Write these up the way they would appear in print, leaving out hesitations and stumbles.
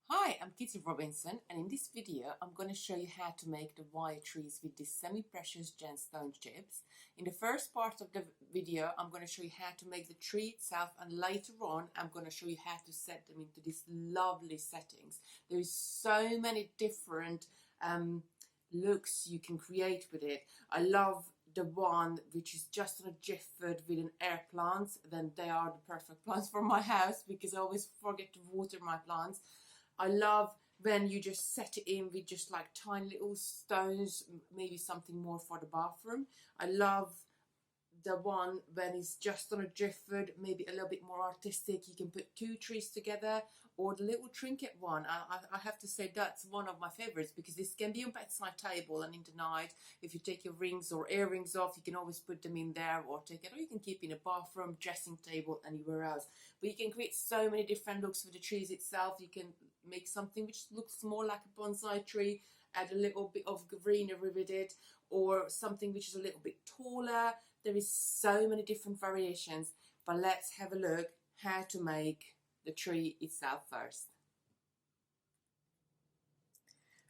Hi, I'm Kitti Robinson, and in this video I'm going to show you how to make the wire trees with these semi-precious gemstone chips. In the first part of the video I'm going to show you how to make the tree itself, and later on I'm going to show you how to set them into these lovely settings. There is so many different looks you can create with it. I love the one which is just on a jifford with an air plants. Then they are the perfect plants for my house because I always forget to water my plants. I love when you just set it in with just like tiny little stones, maybe something more for the bathroom. I love the one when it's just on a driftwood, maybe a little bit more artistic. You can put two trees together, or the little trinket one. I have to say that's one of my favorites because this can be on bedside table, and in the night if you take your rings or earrings off, you can always put them in there, or take it, or you can keep in a bathroom, dressing table, anywhere else. But you can create so many different looks for the trees itself. You can make something which looks more like a bonsai tree, add a little bit of greenery with it, or something which is a little bit taller. There is so many different variations, but let's have a look how to make the tree itself first.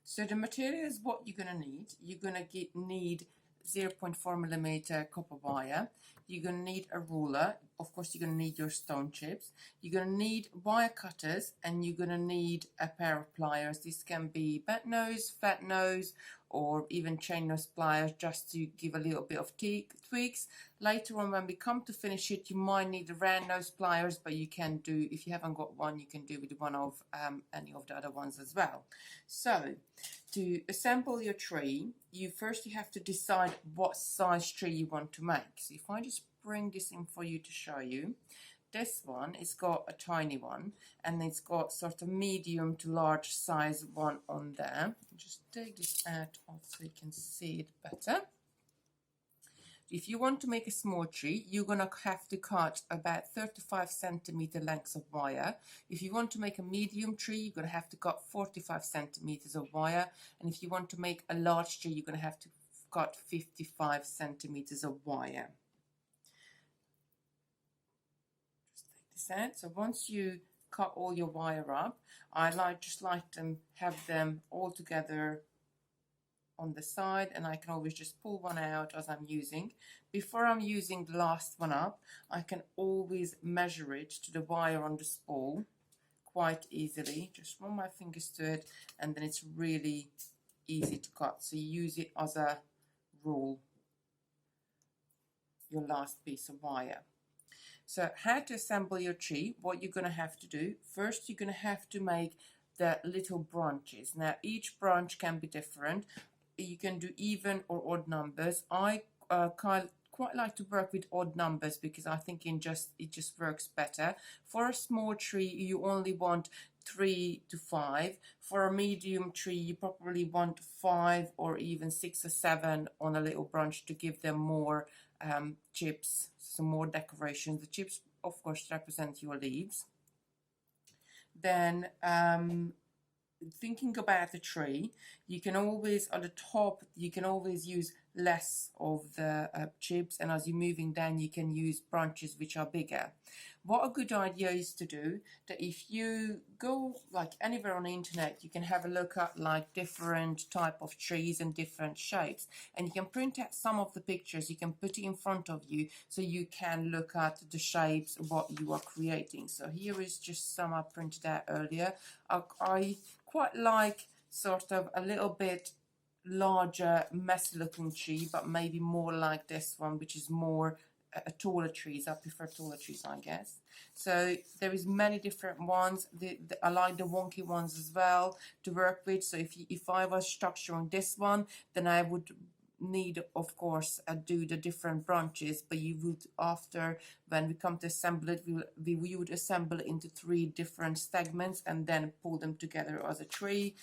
So the materials, what you're going to need, you're going to need 0.4mm copper wire. You're going to need a ruler. Of course, you're going to need your stone chips. You're going to need wire cutters, and you're going to need a pair of pliers. This can be bent nose, fat nose, or even chain nose pliers, just to give a little bit of tweaks. Later on, when we come to finish it, you might need the round nose pliers, but you can do, if you haven't got one, you can do with one of any of the other ones as well. So to assemble your tree, you have to decide what size tree you want to make. So if I just bring this in for you to show you, this one, it's got a tiny one, and it's got sort of medium to large size one on there. Just take this out so you can see it better. If you want to make a small tree, you're going to have to cut about 35cm lengths of wire. If you want to make a medium tree, you're going to have to cut 45cm of wire. And if you want to make a large tree, you're going to have to cut 55cm of wire. Just take this out. So once you cut all your wire up, I just like to have them all together on the side, and I can always just pull one out as I'm using. Before I'm using the last one up, I can always measure it to the wire on the spool quite easily. Just run my fingers to it, and then it's really easy to cut. So you use it as a rule, your last piece of wire. So how to assemble your tree, what you're going to have to do, first you're going to have to make the little branches. Now each branch can be different. You can do even or odd numbers. I quite like to work with odd numbers because I think it just works better. For a small tree, you only want 3 to 5. For a medium tree, you probably want 5 or even 6 or 7 on a little branch to give them more chips, some more decorations. The chips, of course, represent your leaves. Then thinking about the tree, you can always, on the top, you can always use less of the chips, and as you're moving down, you can use branches which are bigger. What a good idea is to do, that if you go like anywhere on the internet, you can have a look at like different type of trees and different shapes, and you can print out some of the pictures. You can put it in front of you so you can look at the shapes, what you are creating. So here is just some I printed out earlier. I quite like sort of a little bit larger, messy looking tree, but maybe more like this one, which is more taller trees. I prefer taller trees, I guess. So there is many different ones. I like the wonky ones as well to work with. So if I was structuring this one, then I would need, of course, do the different branches, but you would, after, when we come to assemble it, we would assemble it into 3 different segments and then pull them together as a tree.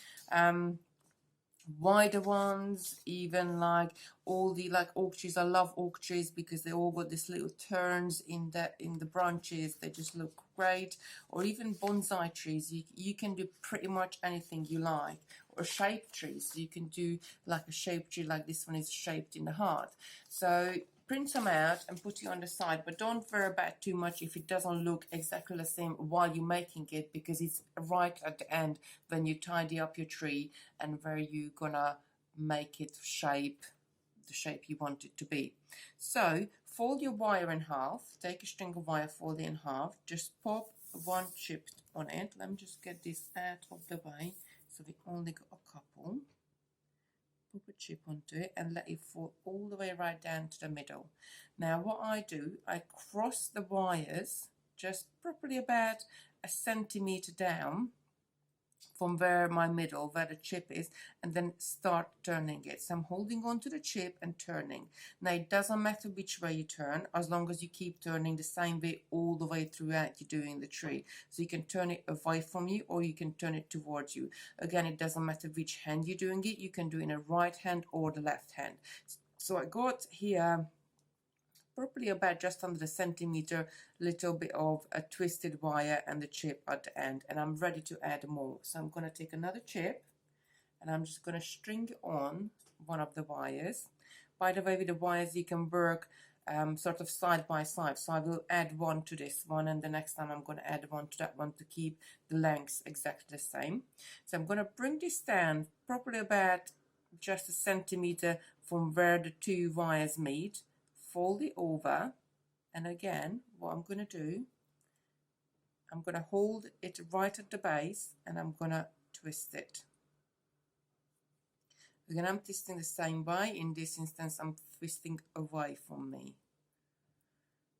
Wider ones, even like all the like oak trees. I love oak trees because they all got these little turns in the branches. They just look great. Or even bonsai trees, you can do pretty much anything you like. Or shaped trees, you can do like a shaped tree, like this one is shaped in the heart. So print some out and put it on the side, but don't worry about too much if it doesn't look exactly the same while you're making it, because it's right at the end when you tidy up your tree and where you're gonna make it the shape you want it to be. So fold your wire in half, take a string of wire, fold it in half, just pop one chip on it. Let me just get this out of the way so we only got a couple. Put a chip onto it and let it fall all the way right down to the middle. Now what I do, I cross the wires just probably about a centimeter down from where the chip is, and then start turning it. So I'm holding on to the chip and turning. Now it doesn't matter which way you turn, as long as you keep turning the same way all the way throughout you're doing the tree. So you can turn it away from you or you can turn it towards you. Again, it doesn't matter which hand you're doing it. You can do it in a right hand or the left hand. So I got here probably about just under a centimeter, little bit of a twisted wire and the chip at the end, and I'm ready to add more. So I'm going to take another chip and I'm just going to string on one of the wires. By the way, with the wires you can work sort of side by side, so I will add one to this one and the next time I'm going to add one to that one to keep the lengths exactly the same. So I'm going to bring this down probably about just a centimeter from where the two wires meet, fold it over, and again what I'm going to do, I'm going to hold it right at the base and I'm going to twist it. Again, I'm twisting the same way. In this instance I'm twisting away from me,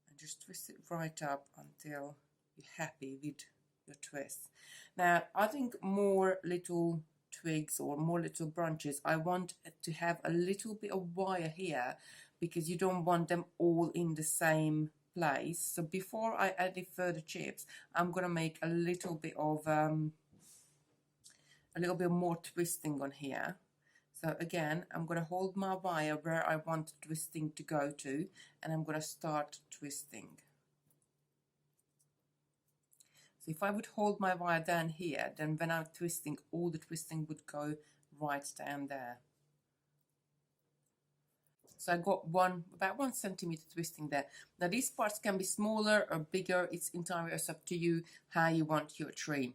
and just twist it right up until you're happy with your twist. Now adding more little twigs or more little branches, I want to have a little bit of wire here because you don't want them all in the same place. So before I add the further chips, I'm gonna make a little bit more twisting on here. So again, I'm gonna hold my wire where I want the twisting to go to, and I'm gonna start twisting. So if I would hold my wire down here, then when I'm twisting, all the twisting would go right down there. So I got about 1 centimeter twisting there. Now these parts can be smaller or bigger. It's entirely up to you how you want your tree.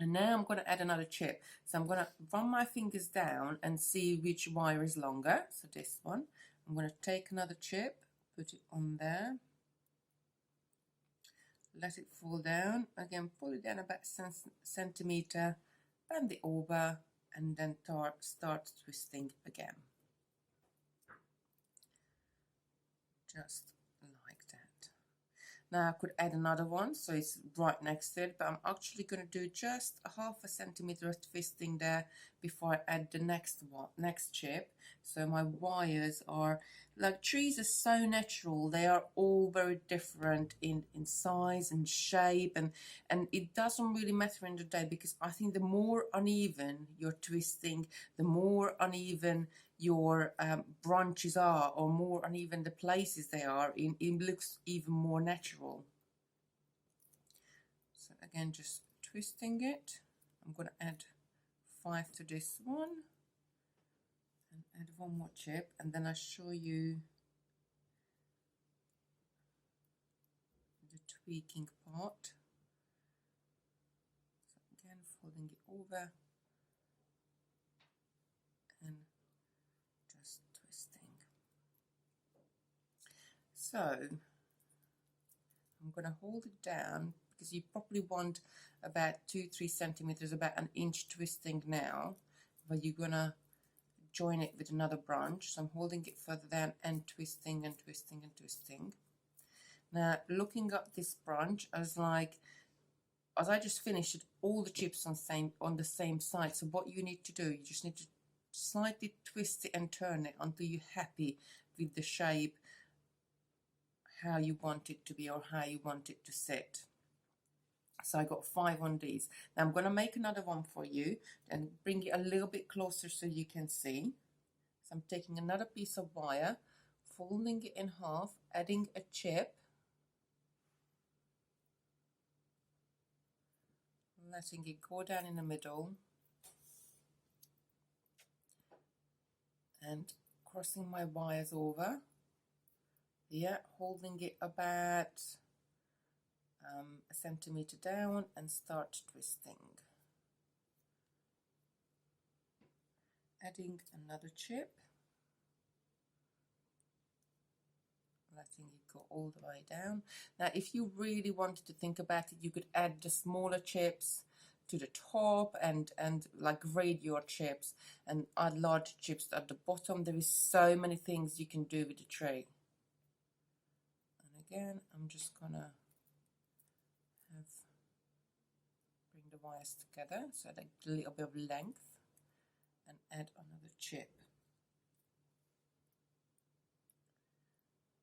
And now I'm going to add another chip. So I'm going to run my fingers down and see which wire is longer. So this one. I'm going to take another chip, put it on there. Let it fall down. Again, pull it down about a centimeter, bend it over, and then start twisting again. Just like that. Now I could add another one, so it's right next to it, but I'm actually going to do just a half a centimeter of twisting there before I add the next chip. So my wires are, like, trees are so natural. They are all very different in size and shape, and it doesn't really matter in the day, because I think the more uneven you're twisting, the more uneven your branches are, or more uneven the places they are in, it looks even more natural. So again, just twisting it. I'm going to add 5 to this one and add one more chip, and then I'll show you the tweaking part. So again, folding it over and just twisting. So I'm going to hold it down because you probably want about 2-3 centimeters, about an inch twisting now, but you're going to join it with another branch. So I'm holding it further down and twisting and twisting and twisting. Now looking at this branch, as I just finished it, all the chips on the same side. So what you need to do, you just need to slightly twist it and turn it until you're happy with the shape, how you want it to be or how you want it to sit. So I got 5 on these. Now I'm going to make another one for you and bring it a little bit closer so you can see. So I'm taking another piece of wire, folding it in half, adding a chip, letting it go down in the middle, and crossing my wires over, here, holding it about a centimeter down and start twisting. Adding another chip, letting it go all the way down. Now if you really wanted to think about it, you could add the smaller chips to the top and like grade your chips and add large chips at the bottom. There is so many things you can do with the tray. And again, I'm just gonna bring the wires together so that a little bit of length and add another chip.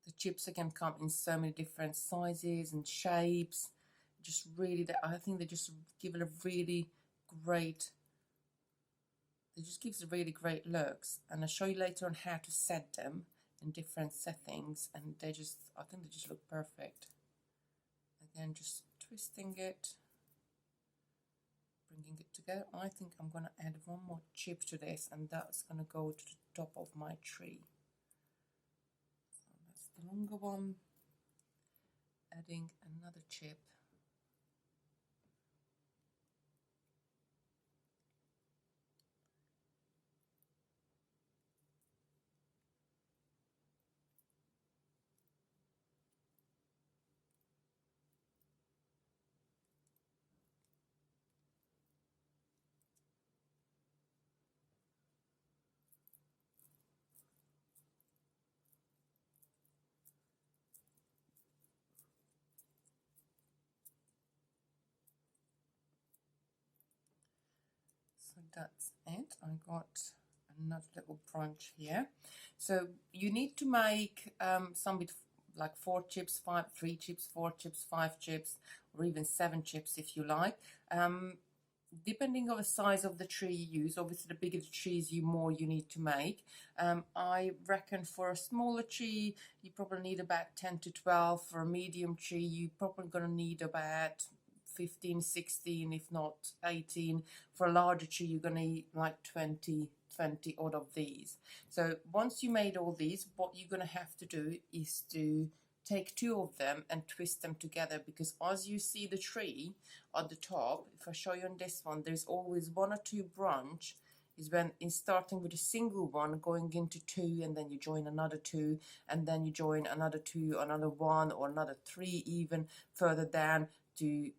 The chips again come in so many different sizes and shapes. Just really, I think they just give it a really great, it just gives really great looks. And I'll show you later on how to set them in different settings, and they just, I think they just look perfect. Again, just twisting it, bringing it together. I think I'm going to add one more chip to this, and that's going to go to the top of my tree. So that's the longer one. Adding another chip. So that's it. I got another little branch here. So you need to make some with like 4 chips, 3 chips, 4 chips, 5 chips, or even 7 chips if you like. Depending on the size of the tree you use, obviously the bigger the tree is, more you need to make. I reckon for a smaller tree, you probably need about 10 to 12. For a medium tree, you're probably going to need about 15, 16, if not 18. For a larger tree, you're going to need like 20 odd of these. So once you made all these, what you're going to have to do is to take 2 of them and twist them together, because as you see the tree at the top, if I show you on this one, there's always 1 or 2 branch, is when in starting with a single one, going into 2, and then you join another 2, and then you join another 2, another 1, or another 3 even further down to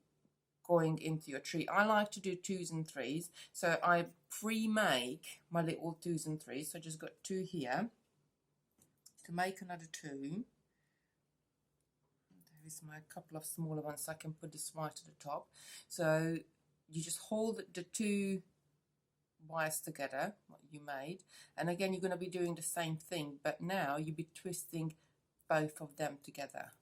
going into your tree. I like to do 2s and 3s, so I pre-make my little 2s and 3s. So I just got 2 here. To make another 2, there is my couple of smaller ones, so I can put this right at the top. So you just hold the 2 wires together, what you made, and again you're going to be doing the same thing, but now you'll be twisting both of them together.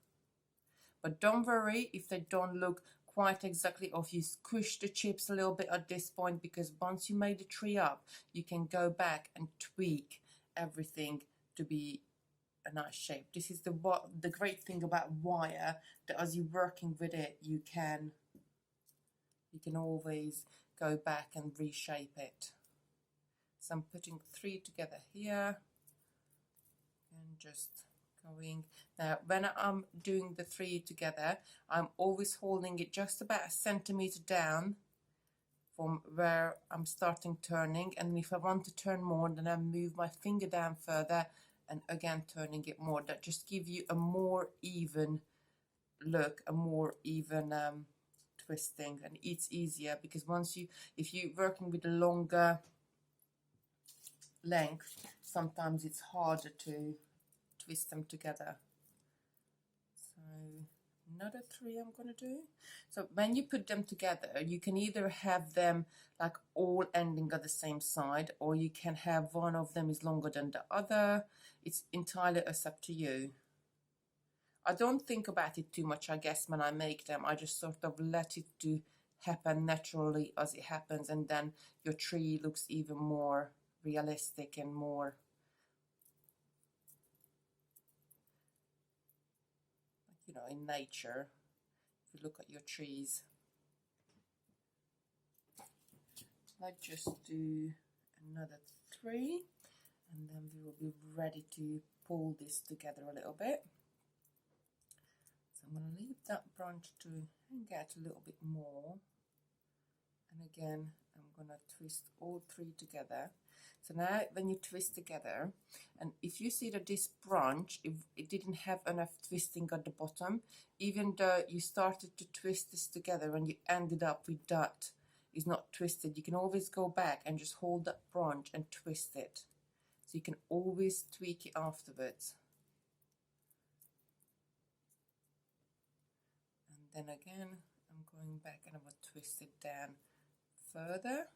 But don't worry if they don't look quite exactly, or if you squish the chips a little bit at this point, because once you made the tree up, you can go back and tweak everything to be a nice shape. This is the great thing about wire, that as you're working with it, you can always go back and reshape it. So I'm putting 3 together here and just going. Now when I'm doing the 3 together, I'm always holding it just about a centimeter down from where I'm starting turning, and if I want to turn more, then I move my finger down further and again turning it more. That just gives you a more even look, a more even twisting, and it's easier, because if you're working with a longer length, sometimes it's harder to twist them together. So another 3 I'm going to do. So when you put them together, you can either have them like all ending at the same side, or you can have one of them is longer than the other. It's entirely up to you. I don't think about it too much, I guess, when I make them. I just sort of let it to happen naturally as it happens, and then your tree looks even more realistic and more in nature. If you look at your trees, let's just do another 3, and then we will be ready to pull this together a little bit. I'm going to leave that branch to hang out a little bit more, and again I'm going to twist all three together. So now when you twist together, and if you see that this branch, if it didn't have enough twisting at the bottom, even though you started to twist this together and you ended up with that is not twisted, you can always go back and just hold that branch and twist it. So you can always tweak it afterwards. And then again, I'm going back and I'm going to twist it down further.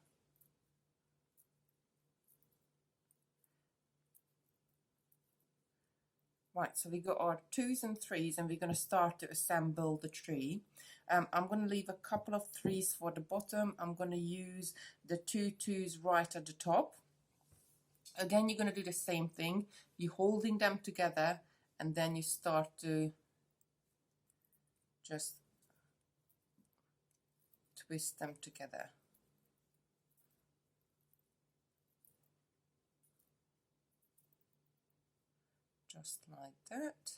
Right, so we got our 2s and 3s, and we're going to start to assemble the tree. I'm going to leave a couple of 3s for the bottom. I'm going to use the 2 2s right at the top. Again, you're going to do the same thing. You're holding them together, and then you start to just twist them together. Just like that.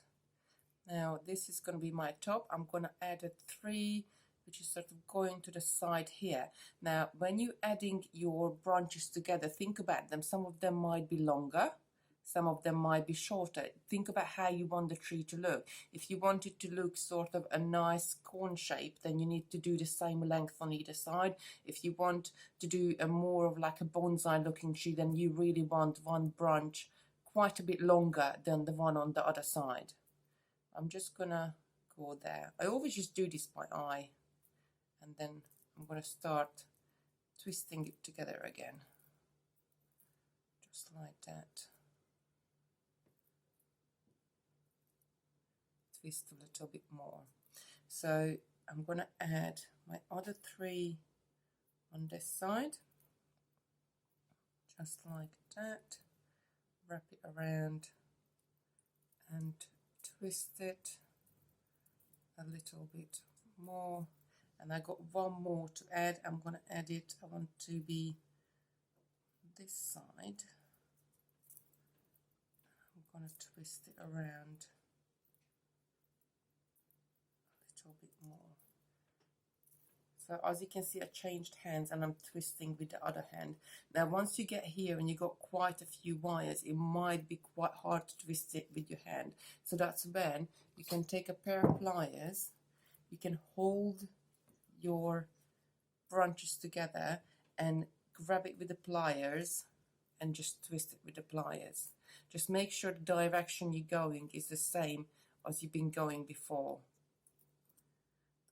Now this is going to be my top. I'm going to add a 3, which is sort of going to the side here. Now when you're adding your branches together, think about them. Some of them might be longer, some of them might be shorter. Think about how you want the tree to look. If you want it to look sort of a nice cone shape, then you need to do the same length on either side. If you want to do a more of like a bonsai looking tree, then you really want one branch quite a bit longer than the one on the other side. I'm just gonna go there. I always just do this by eye, and then I'm gonna start twisting it together again, just like that. Twist a little bit more. So I'm gonna add my other 3 on this side, just like that. Wrap it around and twist it a little bit more, and I got one more to add. I'm going to add it. I want to be this side. I'm going to twist it around a little bit more. So as you can see, I changed hands and I'm twisting with the other hand. Now once you get here and you got quite a few wires, it might be quite hard to twist it with your hand. So that's when you can take a pair of pliers, you can hold your branches together and grab it with the pliers and just twist it with the pliers. Just make sure the direction you're going is the same as you've been going before.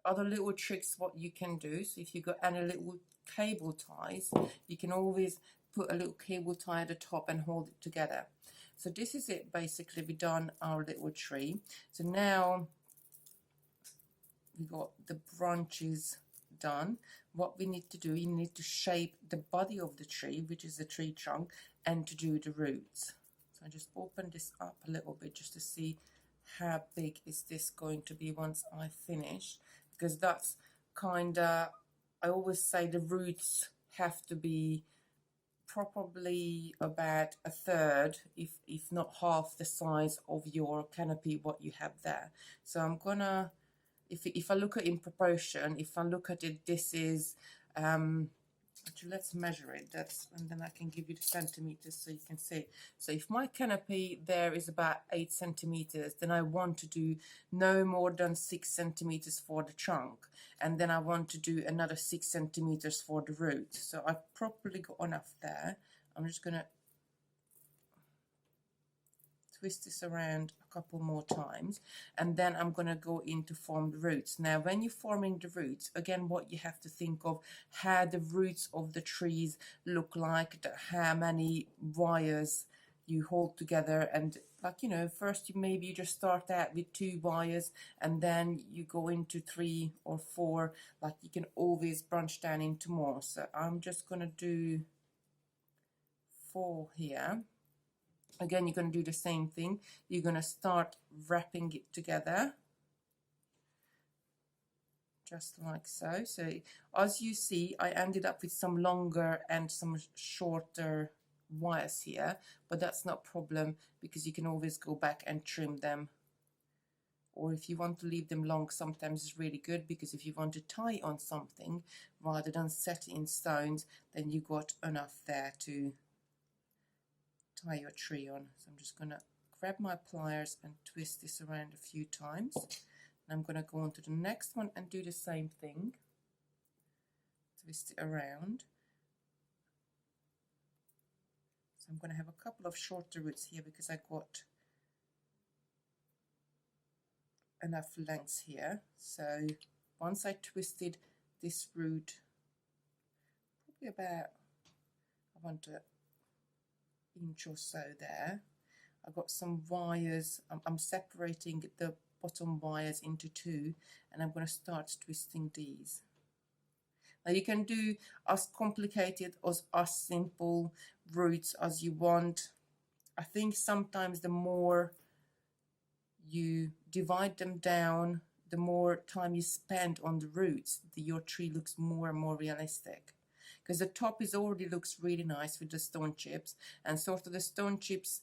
Other little tricks what you can do, so if you've got any little cable ties, you can always put a little cable tie at the top and hold it together. So this is it, basically. We've done our little tree. So now we got the branches done. What we need to do, you need to shape the body of the tree, which is the tree trunk, and to do the roots. So I just open this up a little bit just to see how big is this going to be once I finish, because that's kind of, I always say the roots have to be probably about a third, if not half the size of your canopy what you have there. So I'm gonna, if I look at it in proportion, if I look at it, this is actually, let's measure it. That's, and then I can give you the centimeters so you can see. So if my canopy there is about 8 centimeters, then I want to do no more than 6 centimeters for the trunk, and then I want to do another 6 centimeters for the root. So I've probably got enough there. I'm just gonna twist this around a couple more times, and then I'm going to go in to form the roots. Now when you're forming the roots, again, what you have to think of, how the roots of the trees look like, how many wires you hold together, and like, you know, first maybe you just start out with 2 wires and then you go into 3 or 4, like you can always branch down into more. So I'm just going to do 4 here. Again, you're going to do the same thing. You're going to start wrapping it together, just like so. So as you see, I ended up with some longer and some shorter wires here, but that's not a problem because you can always go back and trim them or if you want to leave them long, sometimes it's really good, because if you want to tie on something rather than set it in stones, then you got enough there to tie your tree on. So I'm just going to grab my pliers and twist this around a few times. And I'm going to go on to the next one and do the same thing. Twist it around. So I'm going to have a couple of shorter roots here because I got enough length here. So once I twisted this root, probably about, I want an inch or so there, I got some wires. I'm separating the bottom wires into two, and I'm going to start twisting these. Now you can do as complicated or as simple roots as you want. I think sometimes the more you divide them down, the more time you spend on the roots, your tree looks more and more realistic. Because the top already looks really nice with the stone chips, and sort of the stone chips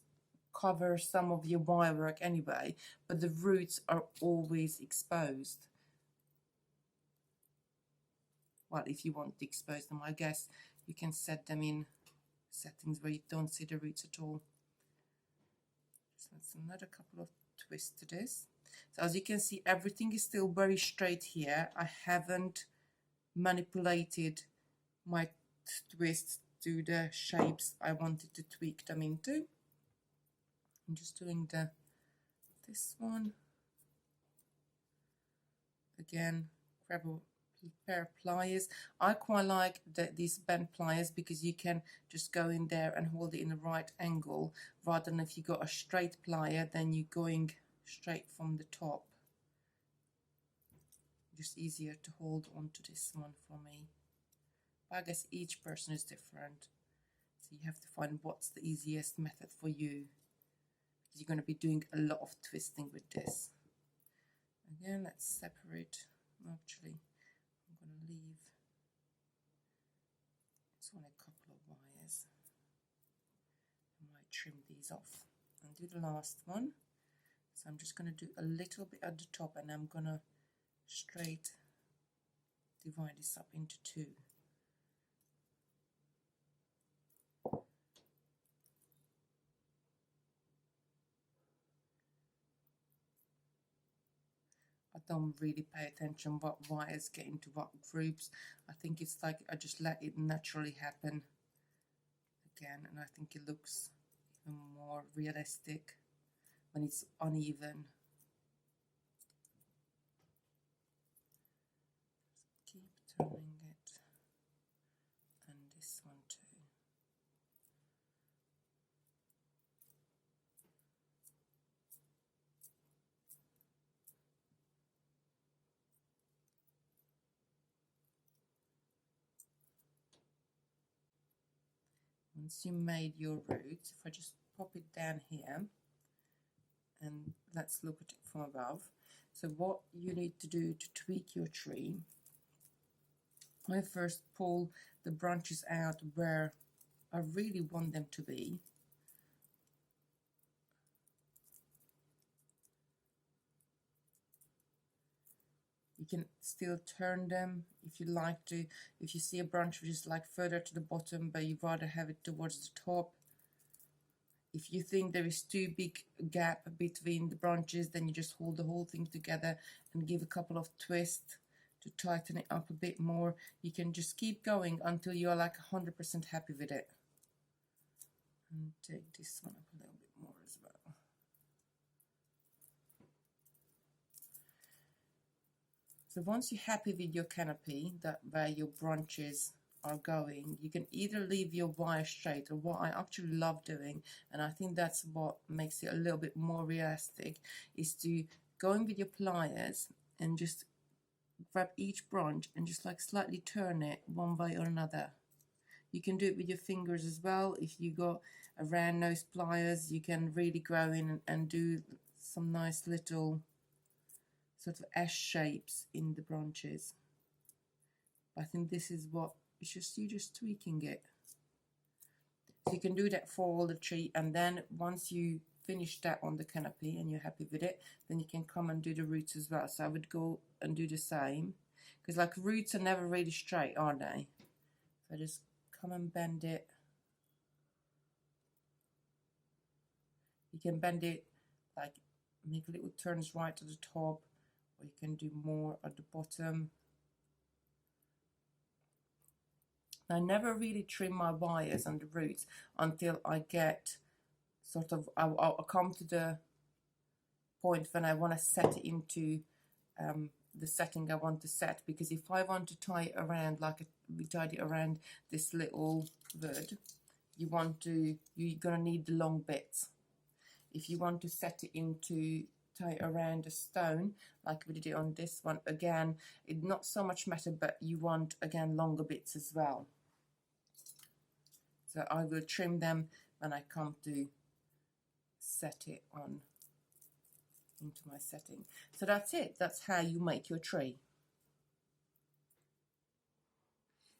cover some of your wire work anyway, but the roots are always exposed. Well, if you want to expose them, I guess you can set them in settings where you don't see the roots at all. So that's another couple of twists to this. So as you can see, everything is still very straight here. I haven't manipulated my twists to the shapes I wanted to tweak them into. I'm just doing this one. Again, grab a pair of pliers. I quite like these bent pliers because you can just go in there and hold it in the right angle, rather than if you got a straight plier, then you're going straight from the top. Just easier to hold on to this one for me. But I guess each person is different, so you have to find what's the easiest method for you, because you're going to be doing a lot of twisting with this. Again, let's separate. Actually, I'm going to leave this one a couple of wires. I might trim these off and do the last one. So I'm just going to do a little bit at the top, and I'm going to straight divide this up into two. I don't really pay attention what wires get into what groups. I think it's like I just let it naturally happen again, and I think it looks even more realistic when it's uneven. Just keep turning it, and this one too. Once you made your roots, if I just pop it down here, and let's look at it from above. So what you need to do to tweak your tree, I first pull the branches out where I really want them to be. You can still turn them if you like to. If you see a branch which is like further to the bottom, but you'd rather have it towards the top. If you think there is too big a gap between the branches, then you just hold the whole thing together and give a couple of twists to tighten it up a bit more. You can just keep going until you're like 100% happy with it. And take this one up a little bit more as well. So once you're happy with your canopy, that where your branches are going, you can either leave your wire straight, or what I actually love doing, and I think that's what makes it a little bit more realistic, is to go in with your pliers and just grab each branch and just like slightly turn it one way or another. You can do it with your fingers as well. If you got a round nose pliers, you can really go in and do some nice little sort of S shapes in the branches. I think this is what it's just, you just tweaking it. So you can do that for all the tree, and then once you finish that on the canopy and you're happy with it, then you can come and do the roots as well. So I would go and do the same, because like roots are never really straight, are they? So just come and bend it. You can bend it, like make little turns right at the top, or you can do more at the bottom. I never really trim my wires and the roots until I get sort of, I'll come to the point when I want to set it into the setting I want to set, because if I want to tie it around like we tied it around this little wood, you're gonna need the long bits. If you want to set it into tie it around a stone like we did it on this one, again, it not so much matter, but you want again longer bits as well. So I will trim them when I come to set it on into my setting. So that's it. That's how you make your tree.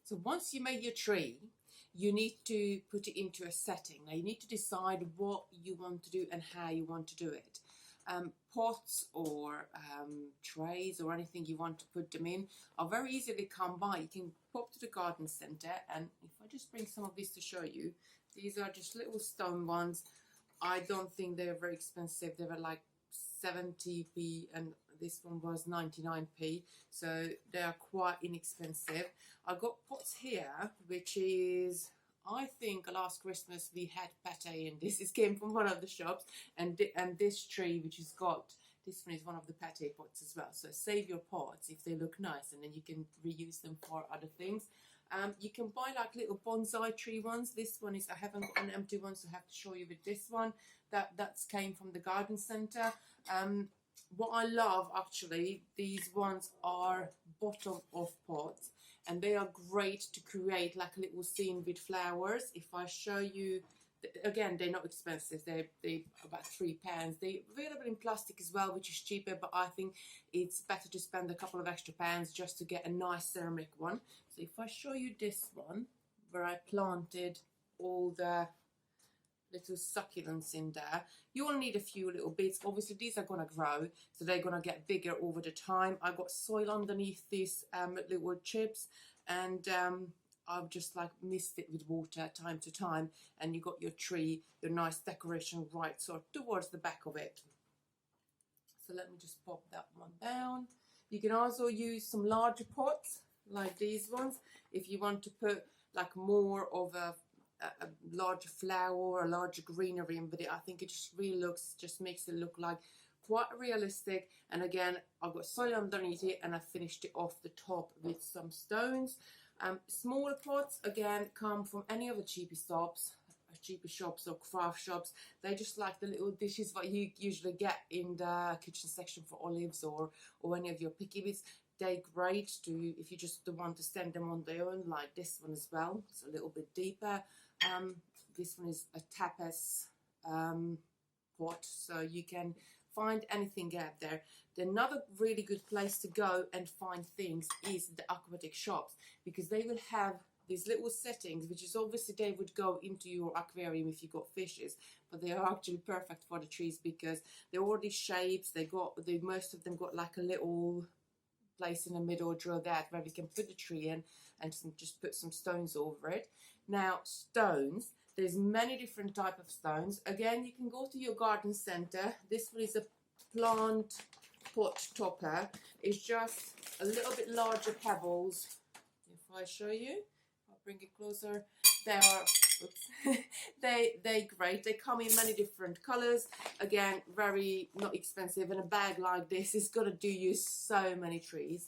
So once you make your tree, you need to put it into a setting. Now you need to decide what you want to do and how you want to do it. Pots or trays or anything you want to put them in are very easily come by. You can pop to the garden centre, and if I just bring some of these to show you, these are just little stone ones. I don't think they're very expensive. They were like 70p and this one was 99p, so they are quite inexpensive. I got pots here, which is, I think last Christmas we had pate in this. It came from one of the shops, and this tree which has got, this one is one of the pate pots as well. So save your pots if they look nice, and then you can reuse them for other things. You can buy like little bonsai tree ones. This one is, I haven't got an empty one, so I have to show you with this one. That's came from the garden centre. What I love actually, these ones are bottom of pots, and they are great to create like a little scene with flowers. If I show you, again, they're not expensive. They're about £3. They're available in plastic as well, which is cheaper, but I think it's better to spend a couple of extra pounds just to get a nice ceramic one. So if I show you this one, where I planted all the little succulents in there, you will need a few little bits. Obviously these are going to grow, so they're going to get bigger over the time. I got soil underneath these little chips, and I've just like mixed it with water time to time, and you got your tree, your nice decoration right sort of towards the back of it. So let me just pop that one down. You can also use some larger pots like these ones if you want to put like more of a larger flower or a larger greenery in with it. I think it just really just makes it look like quite realistic. And again, I've got soil underneath it, and I finished it off the top with some stones. Smaller pots again come from any of the cheaper shops or craft shops. They just like the little dishes that you usually get in the kitchen section for olives or any of your picky bits. They're great to, if you just want to stand them on their own, like this one as well. It's a little bit deeper. This one is a tapas pot, so you can find anything out there. Another really good place to go and find things is the aquatic shops, because they will have these little settings, which is obviously they would go into your aquarium if you got fishes, but they are actually perfect for the trees because they're already shapes. Most of them got like a little place in the middle, drill that where we can put the tree in and just put some stones over it. Now stones, there's many different type of stones. Again, you can go to your garden center. This one is a plant pot topper. It's just a little bit larger pebbles. If I show you, I'll bring it closer. They are, oops, they're great. They come in many different colors. Again, very not expensive, and a bag like this is gonna do you so many trees.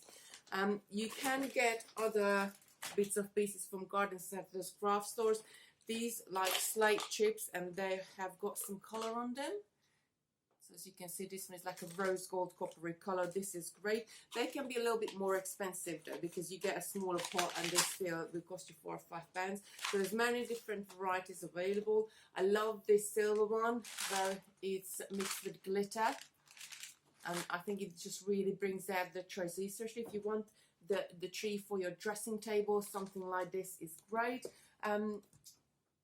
You can get other bits of pieces from garden centers, craft stores. These like slate chips, and they have got some color on them. So as you can see, this one is like a rose gold coppery color. This is great. They can be a little bit more expensive though, because you get a smaller pot and they still will cost you £4 or £5. So there's many different varieties available. I love this silver one where it's mixed with glitter, and I think it just really brings out the tray. So especially if you want the tree for your dressing table, something like this is great.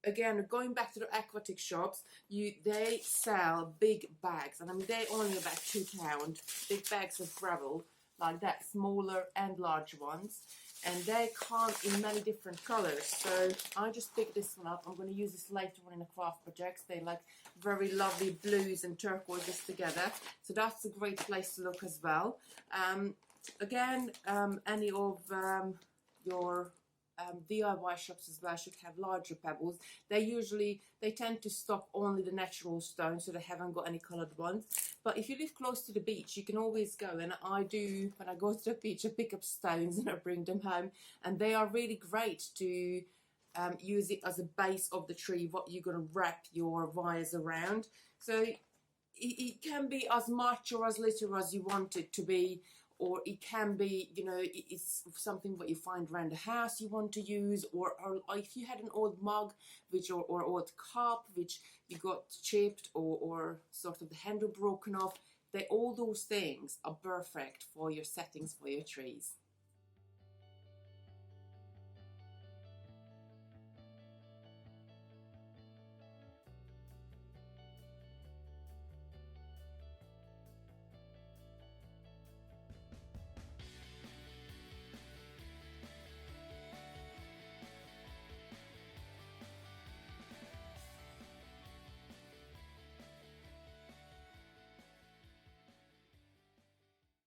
again, going back to the aquatic shops, they sell big bags, and I mean they're only about £2, big bags of gravel like that, smaller and large ones, and they come in many different colors. So I just picked this one up. I'm going to use this later on in the craft projects. They like very lovely blues and turquoises together, so that's a great place to look as well. Again, any of your DIY shops as well should have larger pebbles. They tend to stock only the natural stones, so they haven't got any coloured ones. But if you live close to the beach, you can always go, and I do, when I go to the beach, I pick up stones and I bring them home, and they are really great to use it as a base of the tree, what you're going to wrap your wires around. So it can be as much or as little as you want it to be, or it can be, you know, it's something that you find around the house you want to use, or if you had an old mug or old cup which you got chipped or sort of the handle broken off, all those things are perfect for your settings for your trees.